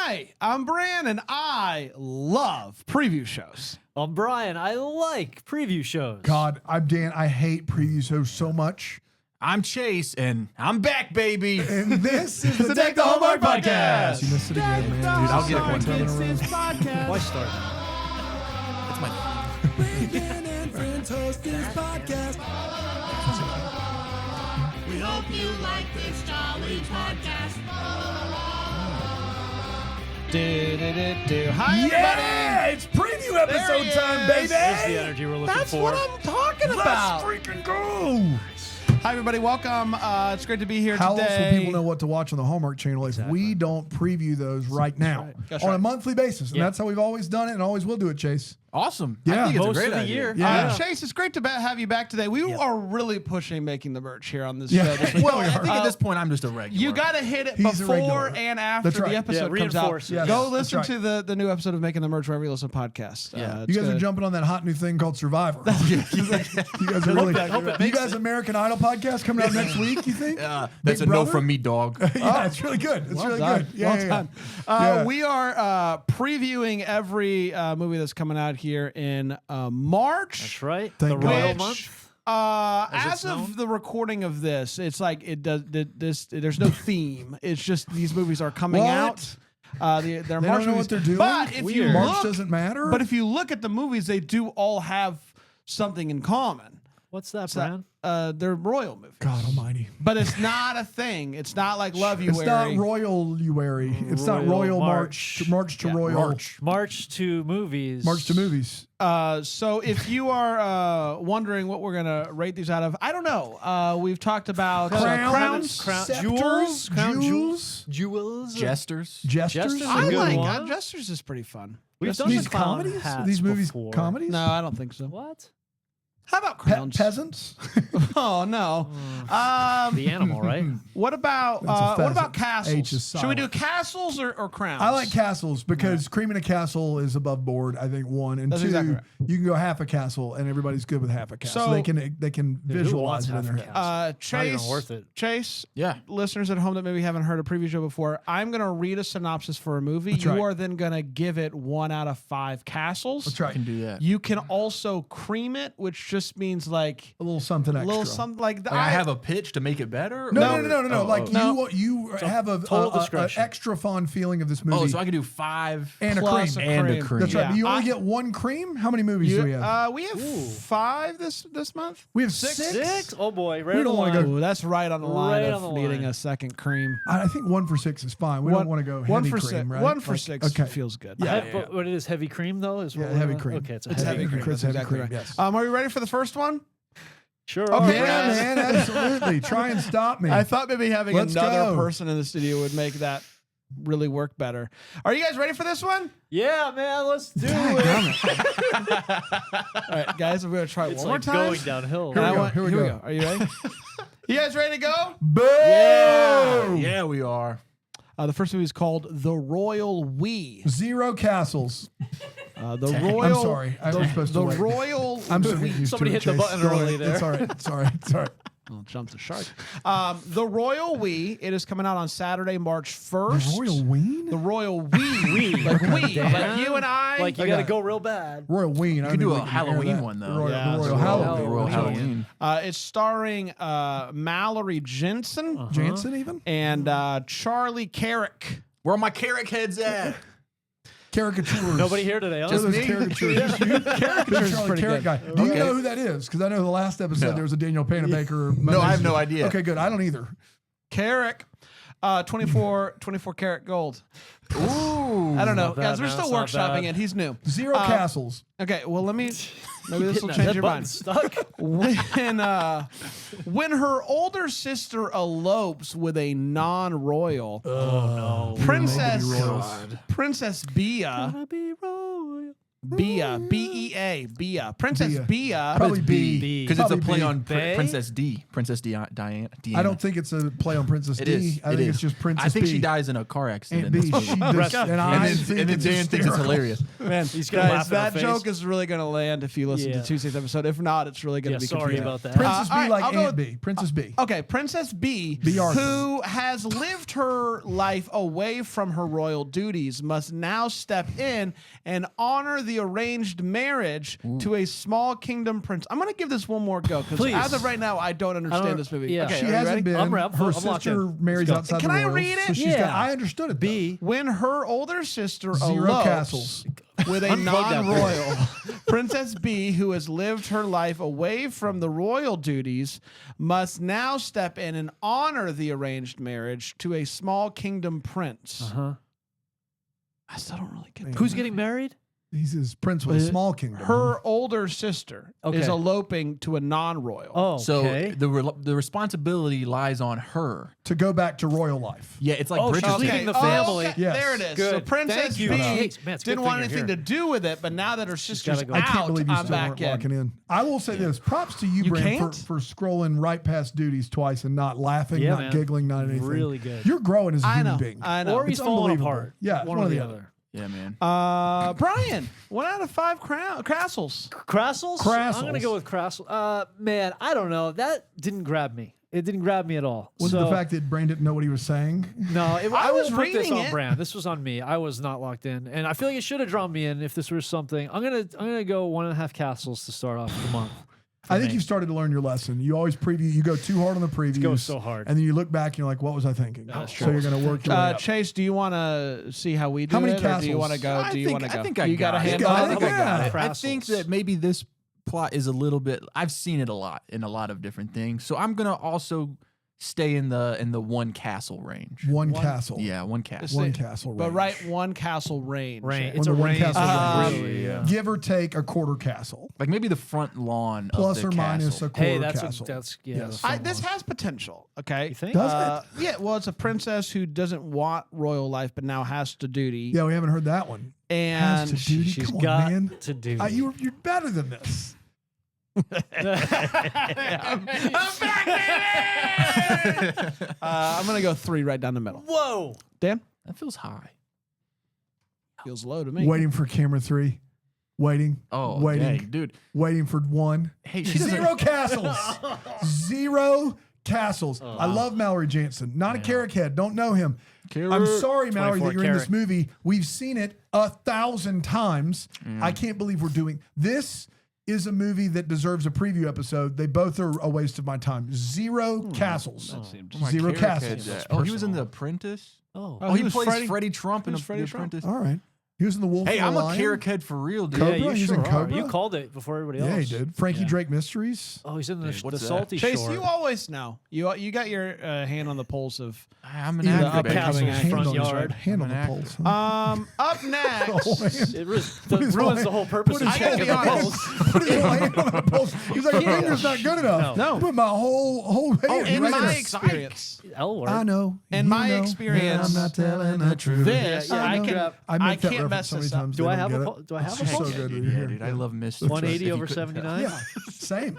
Hi, I'm Bran, and I love preview shows. I'm Brian. I like preview shows. God, I'm Dan. I hate preview shows so much. I'm Chase, and I'm back, baby. And this is the Deck the Hallmark Podcast. You missed it again, man. Dude, I'll get it one time. Why start? That's my. We hope you like this jolly podcast. Hi, everybody. Yeah, it's preview episode he time, is. baby. That's the energy we're looking That's for. what I'm talking about. Let's freaking go. Hi, everybody. Welcome. It's great to be here How else today. will people know what to watch on the Hallmark Channel if we don't preview those right now That's on right. a monthly basis? And Yeah. that's how we've always done it and always will do it, Chase. Awesome. Yeah. I think it's Most a great of the idea. year. Yeah. Chase, it's great to have you back today. We are really pushing making the merch here on this Yeah. show. This week. Well, I think at this point, I'm just a regular. You got to hit it He's a before regular. and after That's right. the episode Yeah, comes out. reinforce it. Yes. Go That's listen right. to the new episode of Making the Merch wherever you listen to podcasts. Yeah. It's You guys are good. jumping on that hot new thing called Survivor. you guys are really. You guys American Idol podcast coming out next week, you think? That's Big a no Brother? from me, dog. Yeah, it's really good. It's Well really done. good. Yeah, Well yeah, yeah. done. Yeah. We are previewing every movie that's coming out here in March. That's right. Thank the God. Royal Which, Month. As it's known? of the recording of this, it's like it does. This there's no theme. It's just these movies are coming What? out. They're They March don't know movies. what they're doing. But if you March look, doesn't matter. but if you look at the movies, they do all have something in common. What's that, So, Brian? they're royal movies. God Almighty, But it's not a thing. It's not like Love You it's not Wary. royal. You wary. It's not Royal royal March. March to Yeah, royal March to movies. March to movies. So if you are wondering what we're gonna rate these out of, I don't know. We've talked about Crowns, Crown- jewels, Crown jewels, Jewels. Jesters. gestures. Jesters I a good like one. Jesters is pretty fun. We've Jesters done is These the clown comedies? hats Are these movies before. comedies? No, I don't think so. What? How about crowns? Peasants. Oh no. The animal, right? What about That's a what pheasant. about castles? H is Should we do silent. castles or crowns? I like castles because creaming a castle is above board. I think one and That's two. exactly right. You can go half a castle and everybody's good with half a castle. So- they can Dude, who visualize wants it in half their a head. castle? Not Chase. even worth it. Chase. Yeah. Listeners at home that maybe haven't heard a preview show before, I'm going to read a synopsis for a movie. That's you right. are then going to give it 1 out of 5 castles. That's I right. can do that. You can also cream it, which just means like A little something a extra. little something like that. Like, I have a pitch to make it better. No, or- no. Like no. you have a total a discretion. extra fun feeling of this movie. Oh, so I can do 5 and a plus cream. And a cream. That's right. Yeah. But you only I- get one cream. How many movies do we have? we have 5 this month. We have Six? Oh boy, right We on don't the wanna line. go- Ooh, that's right on the line Right of on the needing line. a second cream. I think 1 for 6 is fine. We don't want to go one heavy for cream, six. right? 1 for Like, 6 Okay. feels good. Yeah. But what it is, heavy cream though? Is Yeah, what heavy we're- cream. Okay, it's a It's heavy, heavy cream. cream. That's Heavy exactly cream, right. yes. Are we ready for the first one? Sure. Okay, Yeah, guys. man, absolutely. Try and stop me. I thought maybe having Let's another go. person in the studio would make that really work better. Are you guys ready for this one? Yeah, man, let's do Damn it. All right, guys, I'm going to try it It's one more like time. going downhill. And I we go, want- here we go. Are you ready? You guys ready to go? Boom! Yeah, we are. The first movie is called The Royal We. 0 castles. The Royal. I'm sorry. I was supposed to The wait. Royal. I'm so used Somebody to it, hit the Chase. button It's all early right. there. It's all right. Sorry. Sorry. Oh, jump the shark. The Royal We. It is coming out on Saturday, March 1st. The Royal Ween? The Royal We. Like we. Dan. Like you and I. Like you I got to got it. go real bad. Royal Ween. You can do a Halloween one, though. The Royal, Yeah, the it's Royal a Halloween. Royal Halloween. It's starring Mallory Jensen Jansen even? and Charlie Carrick. Where are my carrot heads at? Caricatures. Nobody here today, huh? Just those me? caricatures. Caricature's Charlie pretty Carrick good. guy. Do you Okay. know who that is? Because I know the last episode No. there was a Daniel Panabaker. No, I have no idea. Okay, good. I don't either. Carrick. 24 karat gold. Ooh. I don't know. not bad, Guys, we're man. still It's not workshopping bad. it. He's new. 0 Um, castles. Okay, well, maybe this will Getting change that your button mind. stuck. When her older sister elopes with a non-royal, Oh no. Princess royals. Princess Bia Wanna be royal. Bea, B-E-A, Bea. Princess Bea. Probably B. B. Because it's a Probably play B. on Bay? Princess D. Princess Diana. I don't think it's a play on Princess It D. is. I It think is. it's just Princess I think B. she dies in a car accident. Aunt in B. this She movie. does, and and I then, think and then it's Dan thinks it's hysterical. hilarious. Man, He's gonna laugh in that her joke face. is really going to land if you listen Yeah. to Tuesday's episode. If not, it's really going Yeah, to be sorry confusing. about that. Princess all B right, like I'll go Aunt with- B. Princess B. Okay, Princess B, B. Arthur. who has lived her life away from her royal duties, must now step in and honor the arranged marriage to a small kingdom prince. I'm going to give this one more go because Please. as of right now, I don't understand don't- this movie. yeah. Okay, She are you hasn't ready? been. I'm ready. Her I'm locked sister in. marries Let's go. outside Can the I royals, read it? So she's Yeah. got, I understood it. B. When her older sister 0 elopes castles. with a Unplug that non-royal, Princess B, who has lived her life away from the royal duties, must now step in and honor the arranged marriage to a small kingdom prince. Uh-huh. I still don't really get that. Who's getting married? He's his prince with a small kingdom. Her older sister is Okay. eloping to a non-royal. Oh, So okay. the responsibility lies on her. to go back to royal life. Yeah, it's like Oh, she's Bridgerton. leaving the family. Okay. Yes. There it is. Good. So Princess Thank you. B Man, it's a good didn't want thing you're anything to do with it, but now that her sister's gotta go. I can't out, believe you I'm still back weren't in. locking in. I will say this: props to you, You Brand, can't? for scrolling right past duties twice and not laughing, Yeah, not man. giggling, not anything. Really good. You're growing as a I human know. being. I know. Or he's It's falling unbelievable. apart. Yeah, one or the other. Yeah, man. Brian, 1 out of 5 castles. Crassles? Crassles. I'm gonna go with Crassles. Man, I don't know. That didn't grab me. It didn't grab me at all. Was it So- the fact that Brain didn't know what he was saying? No, I was won't put this reading on it. brand. This was on me. I was not locked in, and I feel like it should have drawn me in if this was something. I'm gonna go 1.5 castles to start off the month. I think me. you've started to learn your lesson. You always preview. You go too hard on the previews. Go so hard. and then you look back and you're like, "What was I thinking?" That's so true. you're going to work your way up. Chase, do you want to see how we do How many it, or do you castles? want to go? I Do you think- want to go? I think I you got a got it. handle I on think it? I got it. I think Crassles. that maybe this plot is a little bit. I've seen it a lot in a lot of different things, so I'm gonna also stay in the one castle range. One castle. Yeah, one castle. Just One say- castle. But range. right, 1 castle range. Rain. When It's a the one range. castle range. Really, yeah. Give or take a quarter castle, Like maybe the front lawn plus of the or minus castle. a quarter Hey, that's castle. yeah. Yes. that's This has potential. Okay. You think? Does it? Yeah. Well, it's a princess who doesn't want royal life, but now has to duty. Yeah, we haven't heard that one. And Has to duty? She's Come on, got man. to do. You're better than this. I'm gonna go 3 right down the middle. Whoa! Dan That feels high. feels low to me. Waiting for camera 3. Waiting. Oh, waiting. dang, dude. Waiting for 1. Hey, she doesn't. 0 castles. 0 castles. I love Mallory Jansen. Not a carrot head. Don't know him. I'm sorry, Mallory, that 24 you're in this carat. movie. We've seen it 1,000 times. I can't believe we're doing this. Is a movie that deserves a preview episode. They both are a waste of my time. 0 castles. My 0 carrot castles. head's at- Oh, he was in The Apprentice. Oh, Oh, He was plays Freddie Trump in was Freddie The Trump? Apprentice. All right. He was in The Wolf Hey, and I'm the a Lion. carrot head for real, dude. Cobra? yeah, you He's sure in are. Cobra? You called it before everybody else. Yeah, he did. Frankie Yeah. Drake Mysteries. Oh, he's in the what's that? salty Chase, short. you always know. You got your hand on the pulse of. I'm an Either the actor, baby. up-and-coming Castle's actor. front Hand on his yard. right hand on I'm the an pulse. actor. huh? Up next. It ruins Put his ruins whole the whole purpose put of his I gotta checking be the honest. pulse. Put his whole hand on the pulse. He's like, a finger's not good enough. No. Put my whole hand In right my there. experience, L word. I know. In you my know, experience, and I'm not telling the truth. this Yeah, I I can. grab- I make that can't reference mess so many this up. times. Do they I don't have get a it. pul- do I have It's a just pulse? so good to Yeah, hear. dude, I love Mr. 180 If over you couldn't tell. 79. Yeah, same.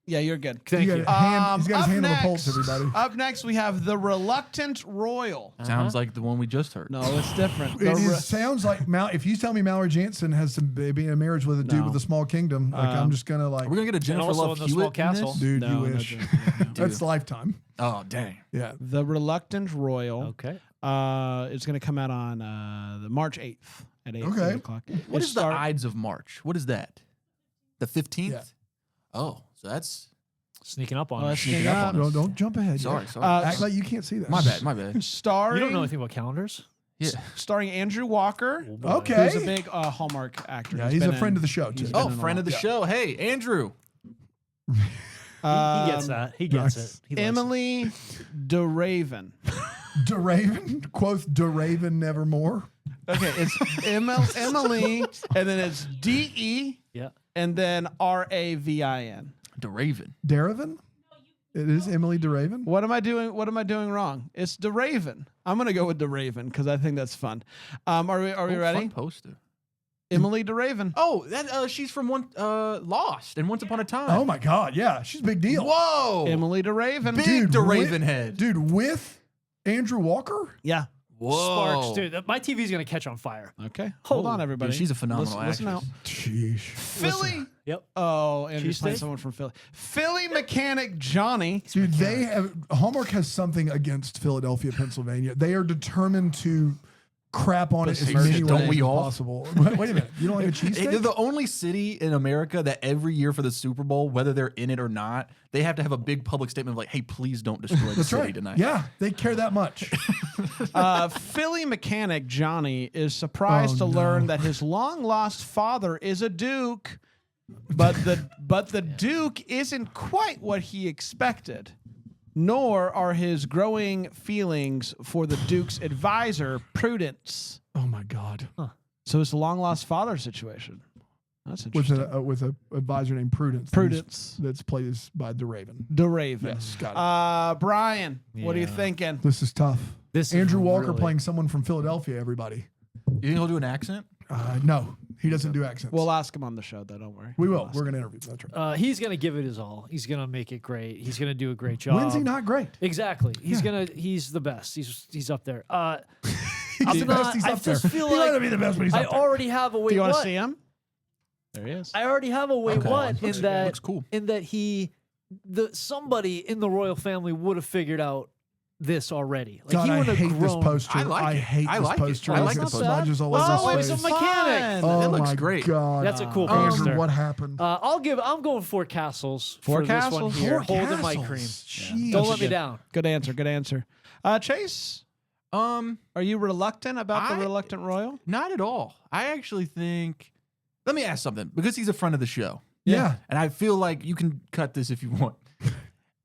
Yeah, you're good. Thank You you. got a hand, he's got his Up hand on the next- pulse, everybody. Up next, we have the Reluctant Royal. Sounds like the one we just heard. No, it's different. It sounds like if you tell me Mallory Jansen has some being a marriage with a dude No. with a small kingdom, like I'm just gonna like, Are we gonna get a Jennifer also Love in the small Hewitt in this? castle. dude, No, you no, wish. dude. That's Lifetime. Oh, dang. Yeah. The Reluctant Royal. Okay. It's going to come out on the March 8th at 8 Okay. o'clock. What It is the star- Ides of March? What is that? The 15th? Yeah. Oh, so that's Sneaking up on Oh, us. that's sneaking up Don't, don't jump ahead. sorry, yet. sorry. Act like you can't see that. my bad, my bad. starring, You don't know anything about calendars? Yeah. starring Andrew Walker, Okay. who's a big Hallmark actor. Yeah, he's a been friend in- of the show too. he's Oh, been in a friend lot. of the show. Hey, Andrew. He gets that. He gets nice. it. He likes Emily DeRaven. DeRaven, quoth DeRaven nevermore. Okay, it's Emily, and then it's D-E, it. Yeah. and then R-A-V-I-N. DeRaven. Deraven? It is Emily DeRaven? What am I doing? What am I doing wrong? It's DeRaven. I'm gonna go with DeRaven because I think that's fun. Are we Oh, ready? Fun poster. Emily DeRaven. Oh, that she's from Lost and Once Upon a Time. Oh my God, yeah, she's a big deal. Whoa. Emily DeRaven. Big Dude, DeRaven head. Dude, with Andrew Walker. Yeah. Sparks, Whoa. dude. My TV's gonna catch on fire. Okay. Hold on, Holy- everybody. Dude, she's a phenomenal Listen out. actress. Sheesh. Philly. Yep. Oh, Andrew's playing Cheesesteak? someone from Philly. Philly mechanic Johnny. Dude, Hallmark has something against Philadelphia, Pennsylvania. They are determined to crap on it as Besmirch many it, ways don't as we all? possible. Wait a minute, you don't like a They're cheesesteak? the only city in America that every year for the Super Bowl, whether they're in it or not, they have to have a big public statement of like, "Hey, please don't destroy the That's city right. tonight." Yeah, they care that much. Philly mechanic Johnny is surprised to learn that his long lost father is a duke, but the duke isn't quite what he expected. Nor are his growing feelings for the duke's advisor, Prudence. Oh my God. So it's a long lost father situation. That's interesting. With a advisor named Prudence. Prudence. That's played by DeRaven. DeRaven. Yes, got it. Brian, what are you Yeah. thinking? This is tough. This is Andrew Walker really- playing someone from Philadelphia. Everybody. You think he'll do an accent? No, he doesn't do accents. We'll ask him on the show, though. Don't worry. we will. We'll ask We're him. going to interview. That's right. He's gonna give it his all. He's gonna make it great. He's gonna do a great job. When's he not great? Exactly. He's Yeah. He's the best. He's up there. He's the best. He's I up there. just feel He's like gonna be the best when he's I up there. already have a Do wait. you want to What? see him? There he is. I already have a wait. Okay. What Looks- in that? looks cool. In that somebody in the royal family would have figured out this already. Like God, he I would have hate this grown. poster. I like it. hate I this like it. poster. I Look like at it. the Not bad. smudges all Oh, over it's his a face. mechanic. Oh That looks my great. God. That's a cool Andrew, poster. what happened? I'm going 4 castles. Four for this one castles? here. Four Holding my Castles. cream. Jeez. Don't That's let me good. down. Good answer. Good answer. Chase, are you reluctant about the reluctant royal? Not at all. I actually think. Let me ask something because he's a friend of the show, Yeah. and I feel like you can cut this if you want.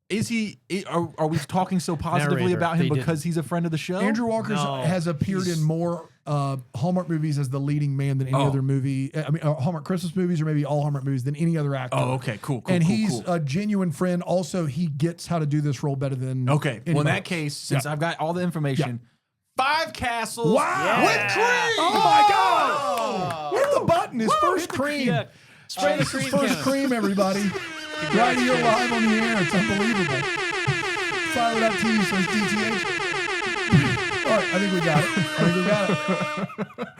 Is he? Are we talking so positively Narrator, about him they because he's a friend of the show? Andrew Walker No, has appeared in more Hallmark movies as the leading man than any Oh. other movie. I mean, Hallmark Christmas movies or maybe all Hallmark movies than any other actor. Oh, okay, cool. and he's a genuine friend. Also, he gets how to do this role better than Okay. Well, in anybody that else. case, since I've got all the information, 5 castles. Wow. With cream. Oh my God! Hit the button. His first cream. Yeah. Spray the His cream first cannon. cream, everybody. Right here live on the air. It's unbelievable. Fire it up TV says DTH. All right, I think we got it.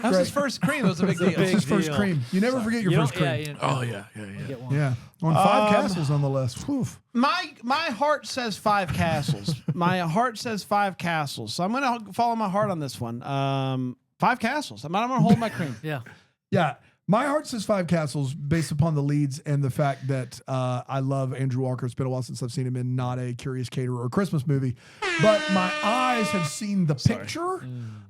That was his first cream. It was a big deal. It's his Big first deal. cream. You never forget your You first don't- cream. yeah, Oh yeah. get one. Yeah. On 5 castles on the list. Whew. My heart says 5 castles. My heart says 5 castles. So I'm gonna follow my heart on this one. 5 castles. I'm gonna hold my cream. Yeah. Yeah. My heart says 5 castles based upon the leads and the fact that I love Andrew Walker. It's been a while since I've seen him in not a Curious Caterer or Christmas movie, but my eyes have seen the picture,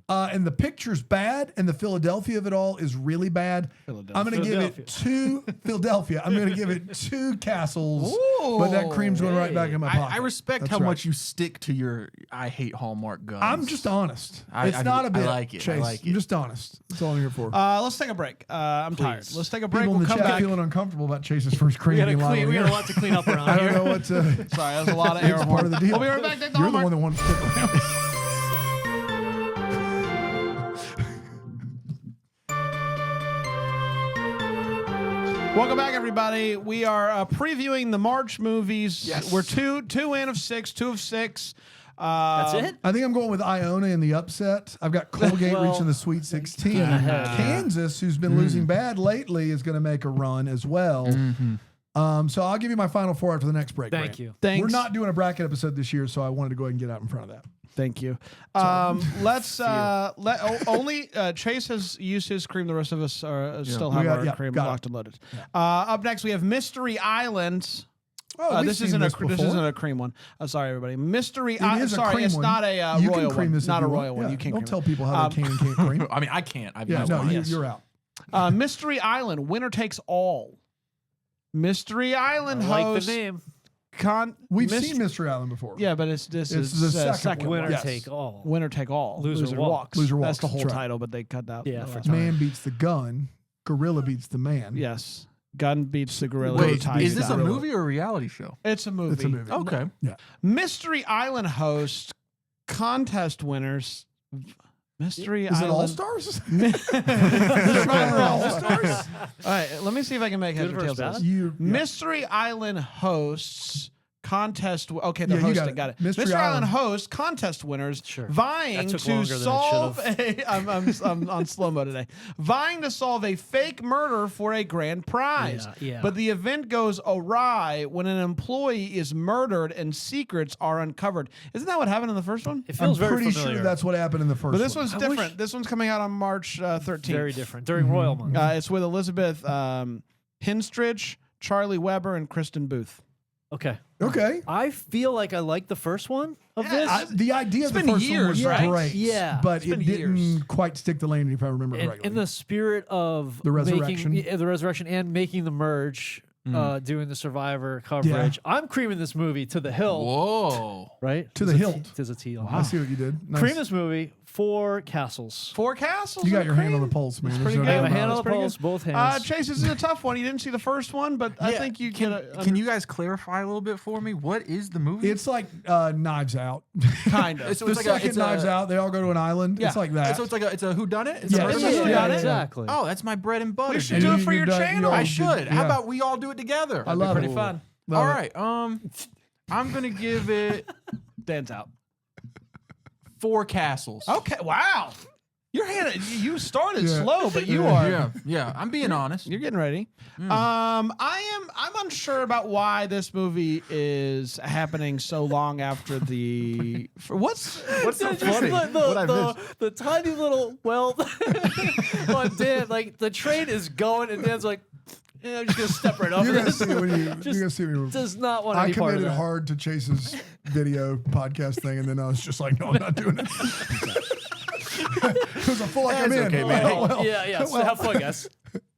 and the picture's bad, and the Philadelphia of it all is really bad. I'm going to give it 2 Philadelphia. I'm going to give it 2 castles, but that cream's going right back in my pocket. I respect That's how right. much you stick to your I hate Hallmark guns. I'm just honest. I It's not a bit. like it. I Chase. like I'm it. just honest. That's all I'm here for. Let's take a break. I'm tired. Let's take a break. People in We'll the come chat back. feeling uncomfortable about Chase's first cream. We got being live on we the got a air. lot to clean up around I here. don't know what to. Sorry, that was a lot of air It's horn. part of the deal. We'll be right back. Take the You're the Hallmark. one that wants to stick around. Welcome back, everybody. We are previewing the March movies. Yes. We're two in of 6, 2 of 6. That's it? I think I'm going with Iona in the upset. I've got Colgate Well, reaching the Sweet 16. ahead. Kansas, who's been losing bad lately, is going to make a run as well. So I'll give you my final 4 after the next break. Thank Grant. you. Thanks. We're not doing a bracket episode this year, so I wanted to go ahead and get out in front of that. Thank you. Only Chase has used his cream. The rest of us are still have our cream got it. locked and loaded. Up next, we have Mystery Island. Oh, we've This seen isn't this a this before. isn't a cream one. Sorry, everybody. Mystery It Island. is a Sorry, cream it's one. not a You royal can cream one. this if Not you a want. royal one. Yeah, You can't don't cream tell it. people how they can and can't cream. I mean, I can't. I've Yeah, used no, mine. you're out. Mystery Island. Winner takes all. Mystery Island I like host. the name. We've seen Mystery Island before. Yeah, but this It's is the the second Winner one. Yes. take all. Winner take all. Loser walks. Loser That's walks, the whole that's right. title, but they cut out. Yeah, the for last Man beats the gun. Gorilla beats the man. Yes. Gun beats the gorilla. Wait, Ties is this a down. movie or a reality show? It's a movie. It's a movie. Okay. Yeah. Mystery Island host contest winners Mystery Is it Island. All Stars? Survivor All Stars? All right, let me see if I can make heads or versus tails. of bad? this. Mystery Island hosts contest. Okay, the Yeah, you hosting. got it. Got it. Mystery Mystery Island Island. hosts contest winners Sure. vying That took to longer than it solve should've. a. I'm on slow mo today. Vying to solve a fake murder for a grand prize. Yeah. But the event goes awry when an employee is murdered and secrets are uncovered. Isn't that what happened in the first one? It I'm feels very pretty familiar. sure that's what happened in the first But this one. one's I different. wish- This one's coming out on March 13th. very different during Royal Month. It's with Elizabeth Hinstridge, Charlie Weber, and Kristen Booth. Okay. Okay. I feel like I like the first one of this. The idea of the been first one was years, right? great. Yeah. But It's been it didn't years. quite stick the landing, if I remember in correctly. the spirit of The resurrection. the resurrection and making the merge, doing the Survivor coverage. I'm creaming this movie to the hill, Whoa. right? To the There's a hilt. T- There's a T on I it. see what you did. Nice. Cream this movie, 4 castles. 4 castles. You got and your hand on the cream? pulse, man. There's pretty no good. I have doubt a about hand it. on the pretty pulse, good. both hands. Chase, this is a tough one. You didn't see the first one, but I Yeah, think you can you guys clarify a little bit for me? What is the movie? It's like Knives Out. kind of. So the it's like a- second it's a- Knives Out, they all go to an island. Yeah. It's like that. So it's a whodunit? It's Yeah, a it's murder a mystery? whodunit. exactly. Oh, that's my bread and butter. We should dude. do And it for you- your you channel. all I did- should. How yeah. about we all do it together? I love Pretty it. fun. Love All it. right. I'm gonna give it Dan's out. 4 castles. Okay. Wow. Your hand. You started Yeah. slow, but you Yeah. are. Yeah. I'm being honest. You're getting ready. I'm unsure about why this movie is happening so long after the. What's so funny? What I missed? The tiny little on Dan, like the train is going, and Dan's like, yeah, I'm just gonna step right over You're gonna this. see it when you. You're Just gonna see it when you. Does not want I any part of committed that. hard to Chase's video podcast thing, and then I was just like, no, I'm not doing it. Because I feel like I'm That's in. okay, man. Oh, well. Yeah. So Well, have fun, guys.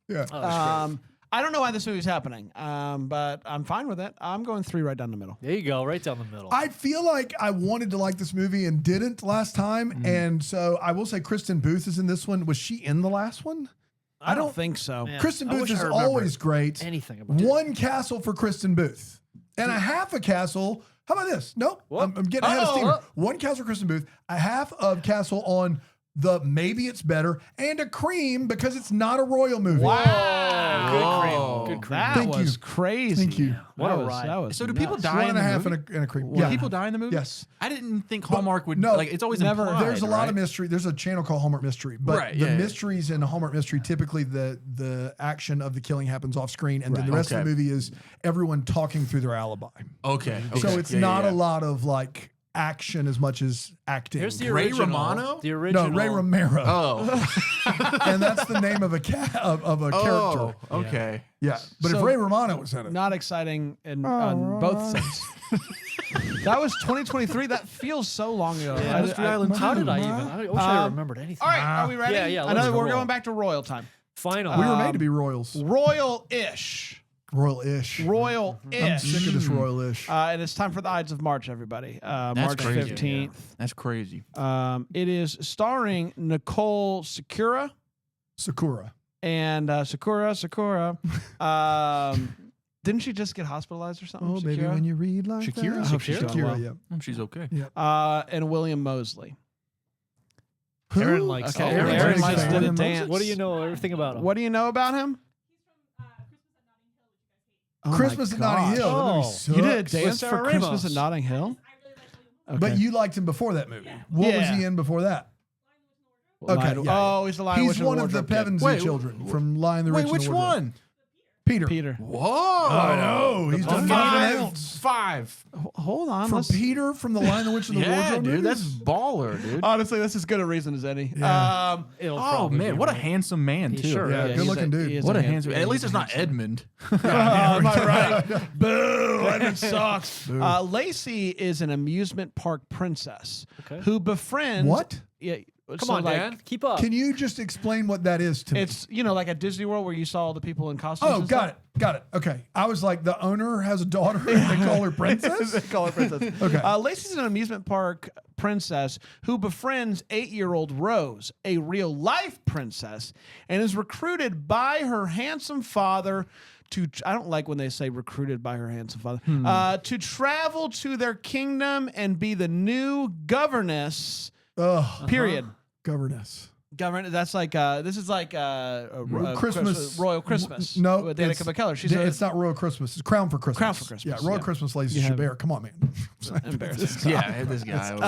yeah. Oh, that's great. I don't know why this movie's happening, but I'm fine with it. I'm going 3 right down the middle. There you go, right down the middle. I feel like I wanted to like this movie and didn't last time, and so I will say Kristen Booth is in this one. Was she in the last one? I don't think so. Man, Kristen I Booth wish I is remembered always great. anything about it. 1 castle for Kristen Booth and a half a castle. How about this? Nope. I'm getting ahead of steam. here. 1 castle for Kristen Booth, a half of castle on the maybe it's better, and a cream because it's not a royal movie. Wow. Good cream. Good cream. That Thank was you. crazy. Thank you. What That a was, ride. that was So do people nuts. die 1 in and a the half movie? and a cream. Do Yeah. people die in the movie? Yes. I didn't think Hallmark would. no, like it's always never- implied, There's a lot right? of mystery. There's a channel called Hallmark Mystery, but Right, the yeah, yeah. mysteries in Hallmark Mystery, typically the action of the killing happens off screen, and then the rest of Okay. the movie is everyone talking through their alibi. Okay. So okay. it's Yeah, not yeah, a lot of like action as much as acting. Here's the Ray original. Romano? The no, original. Ray Romero, Oh. and that's the name of a of a character. Oh. Okay. Yeah, but if So- Ray Romano was in it, Not exciting on both sides. That was 2023. That feels so long ago. Yeah, Mystery Island. How did I even? I wish I remembered anything. All right, are we ready? Yeah, I let's know go. we're going back to royal time. Finally. we were made to be royals, Royal-ish. royal-ish. I'm Royal-ish. sick of this royal-ish. And it's time for the Ides of March, everybody. March crazy. 15th. That's crazy. It is starring Nicole Sakura Sakura. and Sakura. Didn't she just get hospitalized or something? Oh, baby, Shakira? when you read like Shakira? that. I hope she's doing Shakira, well. yeah. She's okay. And William Mosley. Aaron Who? likes Okay, it. Aaron Aaron likes likes to it. dance. What do you know everything about him? What do you know about him? Oh my Christmas at Notting gosh. Hill. That movie Oh. You did a sucks. dance Sarah for Christmas Ramos. at Notting Hill? Okay. But you liked him before that movie. What was Yeah. he in before that? Lion- Okay, yeah, Oh, he's the Lion He's Witch and one of the Wardrobe kid. Pevensey Wait, children from Lion the Wait, Rich which and the Wardrobe. one? Peter. Peter. Whoa. I know. He's done nothing else. 5. Hold on. For let's- Peter from the Lion the Witch and the Yeah, Wardrobe dude, that's movies? baller, dude. Honestly, that's as good a reason as any. Yeah. It'll Oh probably man, be what a right. handsome man He too. sure Yeah, is. good he's looking dude. he is What a hand- handsome. At least it's not Edmund. Am I right? Boo! Edmund sucks. Lacey is an amusement park princess Okay. who befriends. What? Yeah. Come so on, like, Dan. Keep up. Can you just explain what that is to me? It's like at Disney World where you saw all the people in costumes. Oh, and got stuff. it. Got it. Okay. I was like, the owner has a daughter and they call her princess? They call her princess. Okay. Lacey's an amusement park princess who befriends 8-year-old Rose, a real life princess, and is recruited by her handsome father to. I don't like when they say recruited by her handsome father. To travel to their kingdom and be the new governess. Ugh. Period. Governess. Government. That's like this is like Christmas. Royal Christmas. No, with Danica McKellar. She's it's not Royal Christmas. It's Crown for Christmas. Crown for Christmas, Yeah, Royal yeah. Christmas lays You have- Chabert. Come on, man. embarrassing. Yeah, this guy. Come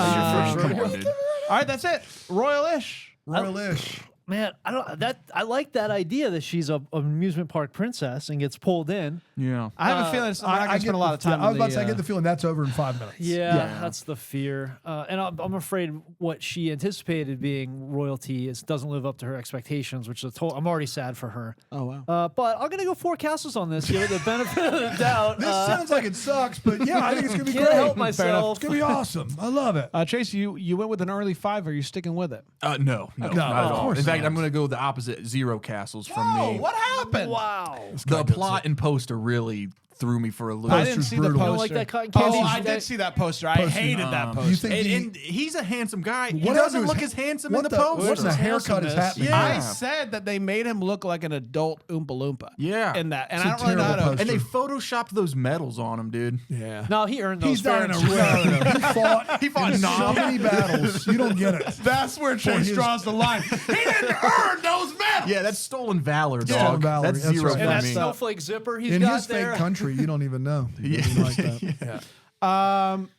Come on, dude. All right, that's it. Royal-ish. Royalish. Man, I like that idea that she's an amusement park princess and gets pulled in. Yeah. I have a feeling it's not going to spend a lot of time. I was in about to say, I the, get the feeling that's over in 5 minutes. Yeah, that's the fear. And I'm afraid what she anticipated being royalty doesn't live up to her expectations, which is I'm already sad for her. Oh wow. But I'm gonna go 4 castles on this. Give it the benefit of the doubt. This sounds like it sucks, but yeah, I think it's gonna be Can't great. help myself. It's gonna be awesome. I love it. Chase, you went with an early 5. Are you sticking with it? No, not of at all. course In fact, not. I'm going to go the opposite. 0 castles from me. what happened? Wow. The plot and poster really threw me for a loop. I didn't see the brutal. poster. You don't like that cotton candy? Oh, I did see that poster. I hated that poster. You think And he's a handsome guy. He What doesn't is- look as handsome in what the poster. What the haircut is handsomeness? happening? Yeah. I said that they made him look like an adult Oompa Loompa. Yeah. In that, and It's a I don't really know how terrible to. And they photoshopped those medals on him, dude. Yeah. No, he earned those. He's fair dying a and square. He fought in so many battles. You don't get it. That's where Chase his- draws the line. He didn't earn those medals. Yeah, that's stolen valor, dog. Stolen valor, That's that's 0 right. for And that me. snowflake zipper he's In got his there. fake country, you don't even know. He doesn't like that.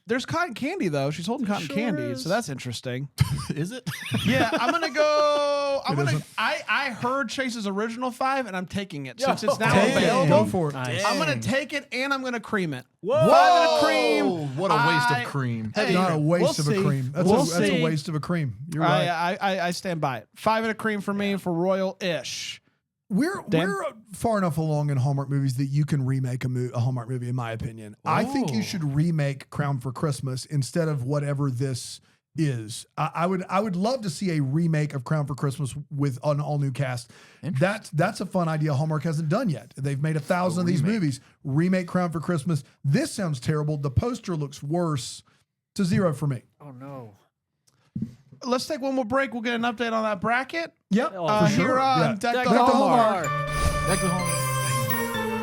There's cotton candy though. She's holding cotton Sure candy, is. so that's interesting. Is it? Yeah, I'm gonna go. isn't. I heard Chase's original 5, and I'm taking it since it's now Take it. available. Go for it. Nice. I'm gonna take it and I'm gonna cream it. Whoa! 5 and a cream. What a waste I- of cream. Hey, Not a waste we'll of a see. cream. That's, We'll that's a see. waste of a cream. You're right. I stand by it. 5 and a cream for me for Royal-ish. We're Dan? far enough along in Hallmark movies that you can remake a Hallmark movie, in my opinion. I think you should remake Crown for Christmas instead of whatever this is. I would love to see a remake of Crown for Christmas with an all new cast. That's a fun idea Hallmark hasn't done yet. They've made 1,000 of these movies. Remake Crown for Christmas. This sounds terrible. The poster looks worse. It's a 0 for me. Oh no. Let's take one more break. We'll get an update on that bracket. Yep, Oh, for Here sure. on Yeah. Deck Deck the the Hallmark. Hallmark. Back to home.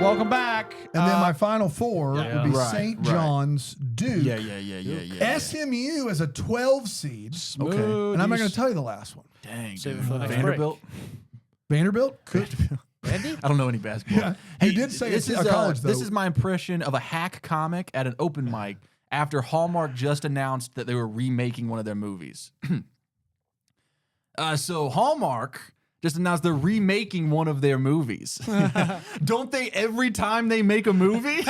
Welcome back. And then my final 4 would be Right, St. right. John's, Duke. Yeah. SMU as a 12 seed. Smooth. And I'm not going to tell you the last one. Dang, Save it dude. for the next Vanderbilt. Vanderbilt? Could. I don't know any basketball. Yeah, you did say this it's is a college, This though. is my impression of a hack comic at an open mic after Hallmark just announced that they were remaking one of their movies. So Hallmark just announced they're remaking one of their movies. Don't they every time they make a movie? There it is.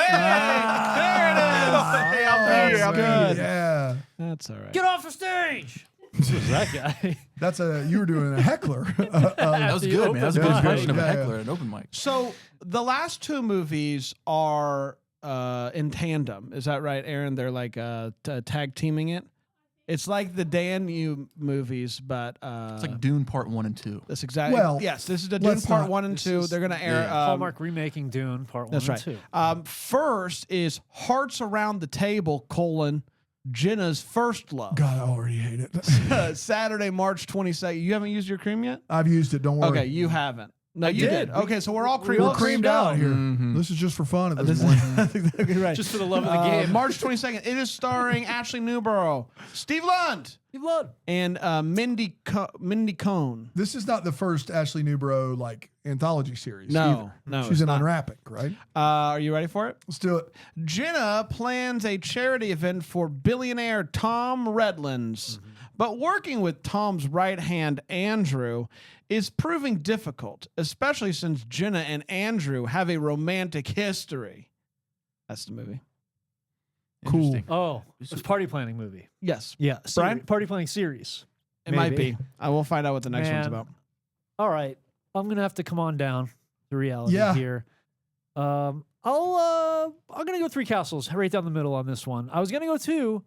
Hey, I'm here, I'm good. here. Yeah. That's all right. Get off the stage. Who's that guy? That's you were doing a heckler. That was good, man. That was a good mic. impression of a Yeah, yeah. heckler at an open mic. So the last 2 movies are in tandem. Is that right, Aaron? They're like tag teaming it. It's like the Dan You movies, but It's like Dune Part 1 and 2. that's exactly. Well, yes, this is the Dune let's Part not- 1 and 2. They're gonna air. yeah. Hallmark remaking Dune Part 1 That's and right. 2. First is Hearts Around the Table: Jenna's First Love. God, I already hate it. Saturday, March 22nd. You haven't used your cream yet? I've used it. Don't worry. Okay, you haven't. No, you did. did. Okay, so we're all We creamed. all We're creamed out here. Mhm. This is just for fun at this This point. is that's exactly right. Just for the love of the game. March 22nd. It is starring Ashley Newborough, Steve Lund, and Mindy Cohn. This is not the first Ashley Newborough like anthology series. No, either. no, She's it's in not. Unwrapping, right? Are you ready for it? Let's do it. Jenna plans a charity event for billionaire Tom Redlands, but working with Tom's right hand, Andrew, is proving difficult, especially since Jenna and Andrew have a romantic history. That's the movie. Cool. Interesting. Oh, it's a party planning movie. Yes, Yeah, Brian? party planning series. it might Maybe. be. I will find out what the next one's Man. about. All right, I'm gonna have to come on down to reality Yeah. here. I'm gonna go 3 castles right down the middle on this one. I was gonna go 2,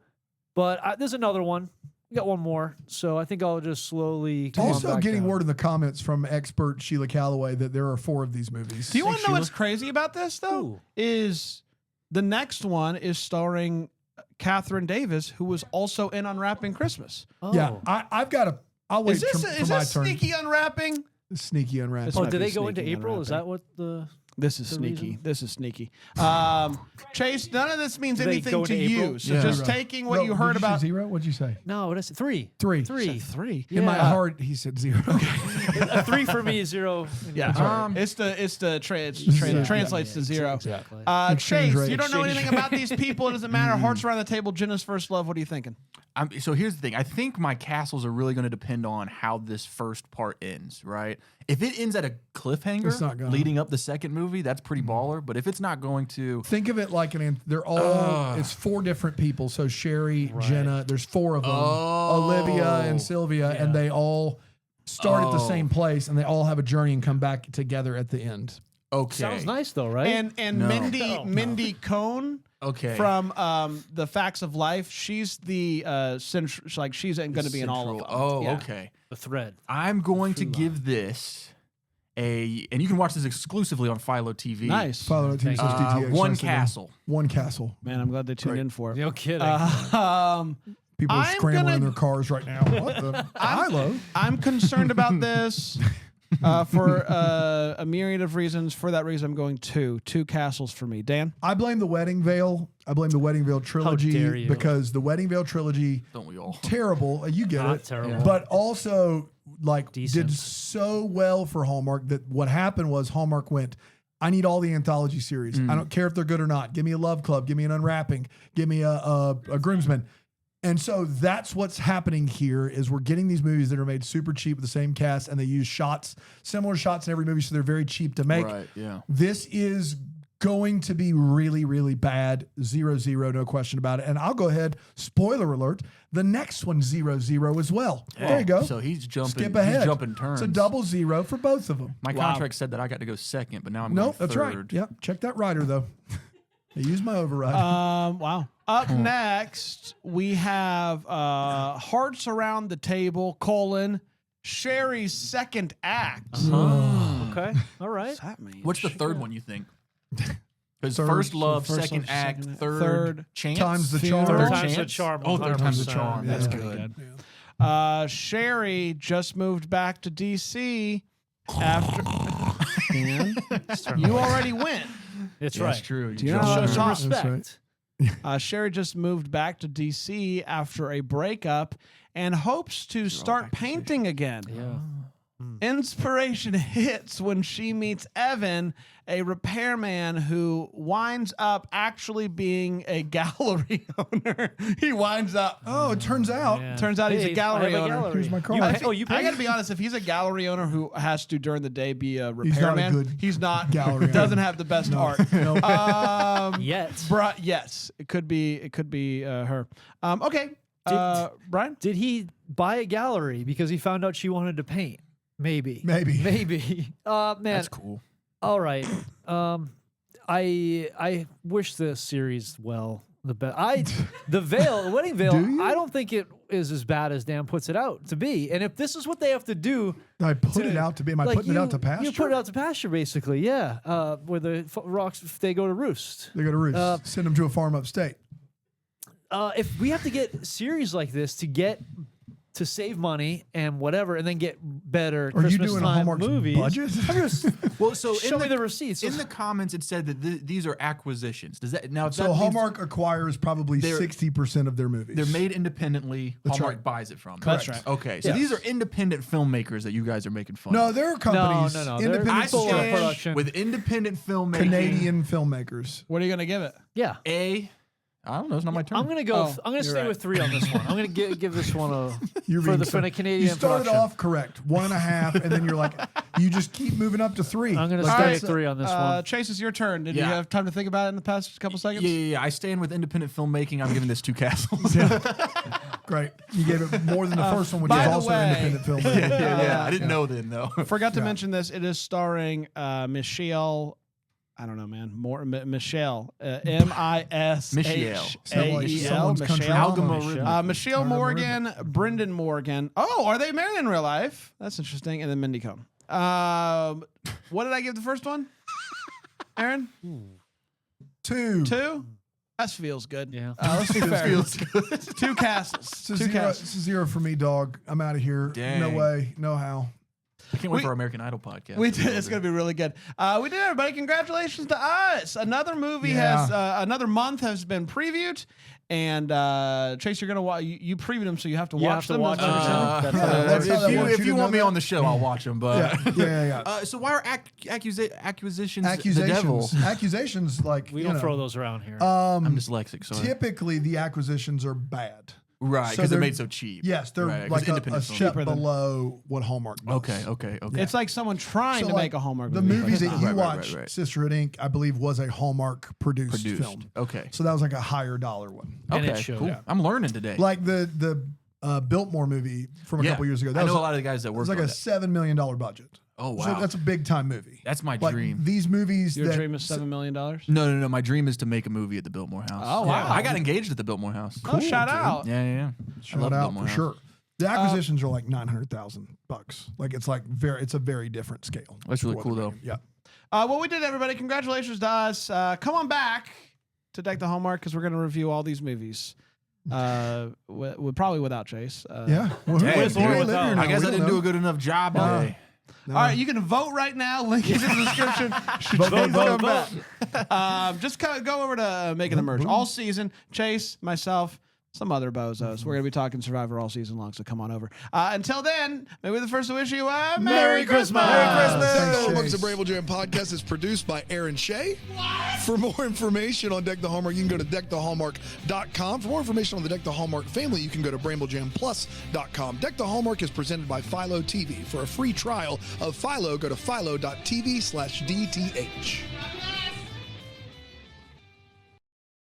but there's another one. We got one more, so I think I'll just slowly. come on Also, back getting down. word in the comments from expert Sheila Calloway that there are 4 of these movies. Do you want to know what's crazy about this though? Ooh. Is the next one is starring Catherine Davis, who was also in Unwrapping Christmas. Oh. Yeah, I've got to. I'll wait Is this for is my this turn. sneaky unwrapping? Sneaky unwrapping. This Oh, might did be they go into sneaking April? Is unwrapping. that what the? This is the sneaky. reason? This is sneaky. Chase, none of this means Do they anything go to into April? you. So Yeah. just Zero. taking what No, you did heard say about. 0? What'd you say? No, that's three. Three. Three. 3. In my Yeah. heart, he said 0. A 3 for me, 0. Yeah, it's translates to 0. Exactly. Exchange Chase, rate. you don't know Exchange anything about these people. It doesn't matter. Hearts around the table. Jenna's first love. What are you thinking? So here's the thing. I think my castles are really going to depend on how this first part ends, right? If it ends at a It's not cliffhanger gonna. leading up the second movie, that's pretty baller. But if it's not going to, Think of it like they're all, it's 4 different people. So Sherry, Jenna, there's 4 of them. Olivia and Sylvia, and they all start at the same place, and they all have a journey and come back together at the end. okay, Sounds nice though, right? And No. Mindy Cohn okay, from the Facts of Life. She's the she's going to be in all of them. Oh, Yeah. okay. the thread. I'm going to give this and you can watch this exclusively on Philo TV. Nice. Follow it to Thank you. DTH. One That's the name. castle. One castle. Man, I'm glad they tuned in for it. No kidding. People are I'm scrambling gonna- in their cars right now. What the? Philo? I'm concerned about this for a myriad of reasons. For that reason, I'm going 2 castles for me. Dan? I blame the Wedding Veil. I blame the Wedding Veil trilogy dare you. because the Wedding Veil trilogy, Don't we all? terrible. You get Not it. terrible. But also, like, Decent. did so well for Hallmark that what happened was Hallmark went, I need all the anthology series. I don't care if they're good or not. Give me a Love Club. Give me an Unwrapping. Give me a Groomsman. And so that's what's happening here is we're getting these movies that are made super cheap with the same cast, and they use similar shots in every movie, so they're very cheap to make. Right. Yeah. This is going to be really, really bad. 0-0, no question about it. And I'll go ahead, spoiler alert, the next one 0-0 as well. There you go. So he's jumping. Skip ahead. He's jumping turns. It's a double 0 for both of them. My contract said that I got to go second, but now I'm No, going that's third. right. Yep. Check that rider, though. I used my override. Wow. Up next, we have Hearts Around the Table, Sherry's second act. okay. All right. What's that mean? What's the third one you think? Because Third- first love, so first second love, act, second act, third, third chance. Times the Third charm. Third Third time's the chance? charm. Oh, third time's the 100%. charm. That's Yeah. good. Sherry just moved back to DC after. Dan, you already went. That's Yeah, right. That's true. Do you know how Show to some talk? respect. Sherry just moved back to DC after a breakup and hopes to start painting again. Yeah. Inspiration hits when she meets Evan, a repairman who winds up actually being a gallery owner. He winds up. Oh, it turns out. Yeah. Turns out he's a Hey, gallery I have a owner. gallery. Here's my card. You I pay- oh, you I pay? got to be honest. If he's a gallery owner who has to during the day be a He's not a repairman, good he's not. gallery owner. Doesn't have the best art. No. Yet. Yes, it could be her. Okay, Brian. Did he buy a gallery because he found out she wanted to paint? Maybe. Maybe. Maybe. Man. That's cool. All right. I wish this series well. The Wedding Veil. Do you? I don't think it is as bad as Dan puts it out to be. And if this is what they have to do, I put it out to be. Am I like putting it out to pasture? You put it out to pasture, basically. Yeah. Where the rocks they go to roost. They go to roost. Send them to a farm upstate. If we have to get series like this to save money and whatever, and then get better Are you Christmas doing a time Hallmark's movies. budget? I'm just Well, so show me the receipts. In the comments, it said that these are acquisitions. Does that now? If So that means Hallmark acquires probably They're- 60% of their movies. they're made independently. That's Hallmark right. buys it from. That's right. Okay, so Yes. these are independent filmmakers that you guys are making fun No, of. there are companies. no. They're Independent full stretch, production. with independent filmmaking. Canadian filmmakers. What are you gonna give it? yeah. I don't know. It's not my turn. I'm gonna go. Oh, I'm gonna you're stay right. with 3 on this one. I'm gonna give this one a You're for being the so- Canadian You started production. off correct, 1.5, and then you're like, you just keep moving up to 3. I'm gonna Like, stay that's- at 3 on this one. Chase, it's your turn. Did you Yeah. have time to think about it in the past couple seconds? Yeah. I stand with independent filmmaking. I'm giving this 2 castles. Great. You gave it more than the first one, which by is the also way- independent film. yeah. I didn't know then though. Forgot to mention this. It is starring Michelle. I don't know, man. Michelle. Mishael. Sound like someone's country Michelle. mama. Michelle Morgan, Brendan Morgan. Oh, are they married in real life? That's interesting. And then Mindy Cohn. What did I give the first one? Aaron? 2. 2? That feels good. Yeah. Let's be fair. Feels good. 2 castles. It's a 2 zero, castles. it's a 0 for me, dog. I'm out of here. Dang. No way. No how. can't wait for our American Idol podcast. We did. It's going to be really good. We did, everybody. Congratulations to us. Another movie has another month has been previewed, and Chase, you're going to watch. You previewed them, so you have to watch them. watch them. That's how that works. If You you didn't want know me that? on the show, I'll watch them. But Yeah. so why are accusations the devil? Accusations, like We you don't know, throw those around here. I'm dyslexic, so typically the acquisitions are bad. right so because they're they're- made so cheap. Yes, they're Right, 'cause like a independent films. step Cheaper than- below what Hallmark does. Okay. It's like someone trying So, to like, make a Hallmark The movie. movie that you Right. watched, Sisterhood Inc., I believe, was a Hallmark produced film. Okay. So that was like a higher dollar one. And it Okay. showed. Cool. Yeah. I'm learning today. Like the Biltmore movie from a couple years ago. That I know was a lot of the guys that it work was like on a that. $7 million budget. Oh wow, So that's a big time movie. that's my Like dream. these movies Your that dream is $7 million? No. My dream is to make a movie at the Biltmore House. Oh, wow. I got engaged at the Biltmore House. Oh, shout out. Yeah. I shout love out Biltmore for House. sure. The acquisitions are like $900,000. Like it's like it's a very different scale. That's really for what cool, they're though. making. Yeah. Well, we did, everybody. Congratulations to us. Come on back to Deck the Hallmark because we're going to review all these movies. Probably without Chase. Yeah. Well, Hey, who's with or live without. here now? I guess We I don't didn't do know. a good enough job No. today. No. All right, you can vote right now. Link is in the description. Vote. Just go over to Make It Emerge all season. Chase, myself, some other bozos. We're going to be talking Survivor all season long, so come on over. Until then, may we be the first to wish you a Merry Christmas. Thanks, Deck the Hallmark's Chase. a Bramble Jam podcast is produced by Aaron Shea. For more information on Deck the Hallmark, you can go to deckthehallmark.com. For more information on the Deck the Hallmark family, you can go to bramblejamplus.com. Deck the Hallmark is presented by Philo TV. For a free trial of Philo, go to philo.tv/DTH.